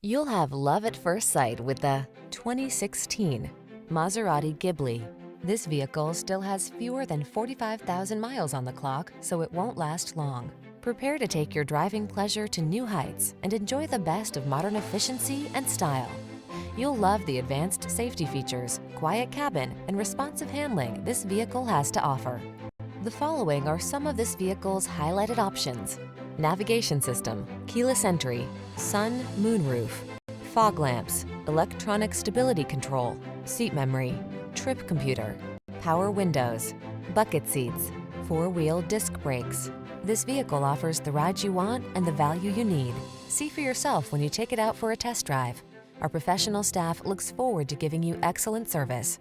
You'll have love at first sight with the 2016 Maserati Ghibli. This vehicle still has fewer than 45,000 miles on the clock, so it won't last long. Prepare to take your driving pleasure to new heights and enjoy the best of modern efficiency and style. You'll love the advanced safety features, quiet cabin, and responsive handling this vehicle has to offer. The following are some of this vehicle's highlighted options: navigation system, keyless entry, sun, moonroof, fog lamps, electronic stability control, seat memory, trip computer, power windows, bucket seats, four-wheel disc brakes. This vehicle offers the ride you want and the value you need. See for yourself when you take it out for a test drive. Our professional staff looks forward to giving you excellent service.